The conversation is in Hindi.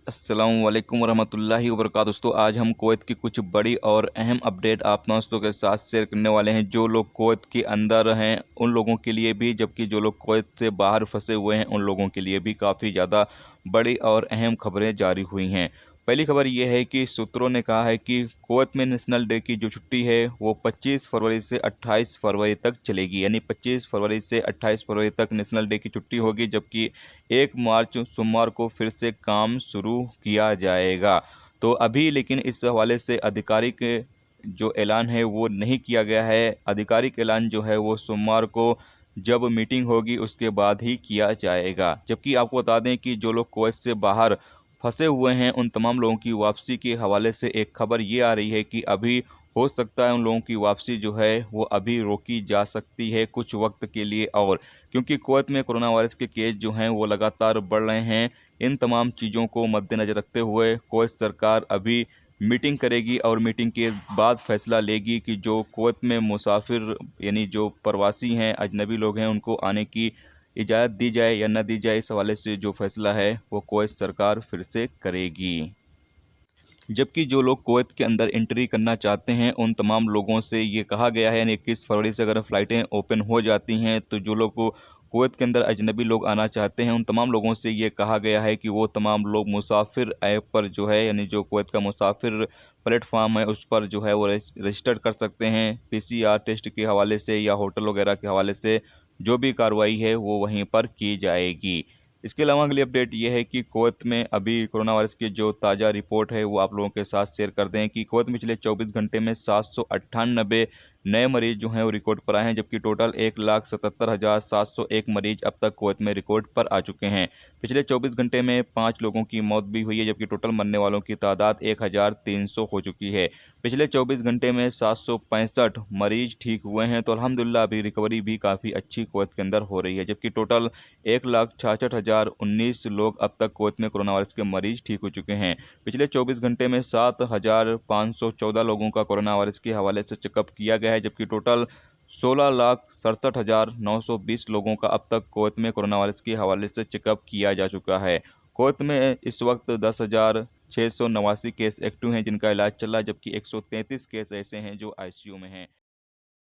अस्सलाम वालेकुम वरहमतुल्लाहि वबरकातुहू। दोस्तों, आज हम कुवैत की कुछ बड़ी और अहम अपडेट आप दोस्तों के साथ शेयर करने वाले हैं। जो लोग कुवैत के अंदर हैं उन लोगों के लिए भी, जबकि जो लोग कुवैत से बाहर फंसे हुए हैं उन लोगों के लिए भी काफ़ी ज़्यादा बड़ी और अहम खबरें जारी हुई हैं। पहली खबर यह है कि सूत्रों ने कहा है कि कुवैत में नेशनल डे की जो छुट्टी है वो 25 फरवरी से 28 फरवरी तक चलेगी। यानी 25 फरवरी से 28 फरवरी तक नेशनल डे की छुट्टी होगी, जबकि 1 मार्च सोमवार को फिर से काम शुरू किया जाएगा। तो अभी लेकिन इस हवाले से आधिकारिक जो ऐलान है वो नहीं किया गया है। आधिकारिक ऐलान जो है वो सोमवार को जब मीटिंग होगी उसके बाद ही किया जाएगा। जबकि आपको बता दें कि जो लोग कुवैत से बाहर फंसे हुए हैं उन तमाम लोगों की वापसी के हवाले से एक खबर ये आ रही है कि अभी हो सकता है उन लोगों की वापसी जो है वो अभी रोकी जा सकती है कुछ वक्त के लिए, और क्योंकि कुवैत में कोरोना वायरस के केस जो हैं वो लगातार बढ़ रहे हैं। इन तमाम चीज़ों को मद्देनज़र रखते हुए कुवैत सरकार अभी मीटिंग करेगी और मीटिंग के बाद फैसला लेगी कि जो कुवैत में मुसाफिर यानी जो प्रवासी हैं, अजनबी लोग हैं, उनको आने की इजाज़त दी जाए या न दी जाए। इस हवाले से जो फैसला है वो कुवैत सरकार फिर से करेगी। जबकि जो लोग कुवैत के अंदर एंट्री करना चाहते हैं उन तमाम लोगों से ये कहा गया है, यानी 21 फरवरी से अगर फ़्लाइटें ओपन हो जाती हैं तो जो लोग को कुवैत के अंदर अजनबी लोग आना चाहते हैं उन तमाम लोगों से ये कहा गया है कि वो तमाम लोग मुसाफिर ऐप पर जो है, यानी जो कुवैत का मुसाफिर प्लेटफॉर्म है उस पर जो है वो रजिस्टर कर सकते हैं। पीसीआर टेस्ट के हवाले से या होटल वगैरह के हवाले से जो भी कार्रवाई है वो वहीं पर की जाएगी। इसके अलावा अगली अपडेट ये है कि कुवैत में अभी कोरोना वायरस की जो ताज़ा रिपोर्ट है वो आप लोगों के साथ शेयर कर दें कि कुवैत में पिछले 24 घंटे में 798 नए मरीज जो हैं वो रिकॉर्ड पर आए हैं, जबकि टोटल 1,77,701 मरीज अब तक कुवैत में रिकॉर्ड पर आ चुके हैं। पिछले 24 घंटे में 5 लोगों की मौत भी हुई है, जबकि टोटल मरने वालों की तादाद 1,300 हो चुकी है। पिछले 24 घंटे में 765 मरीज ठीक हुए हैं, तो अल्हम्दुलिल्लाह अभी रिकवरी भी काफ़ी अच्छी कुवैत के अंदर हो रही है। जबकि टोटल 1,66,019 लोग अब तक कुवैत में कोरोना वायरस के मरीज ठीक हो चुके हैं। पिछले 24 घंटे में 7,514 लोगों का कोरोना वायरस के हवाले से चेकअप किया गया है, जबकि टोटल 16,67,920 लोगों का अब तक कुवैत में कोरोना वायरस के हवाले से चेकअप किया जा चुका है। कुवैत में इस वक्त 10,689 केस एक्टिव हैं जिनका इलाज चल रहा है, जबकि 133 केस ऐसे हैं जो आईसीयू में हैं।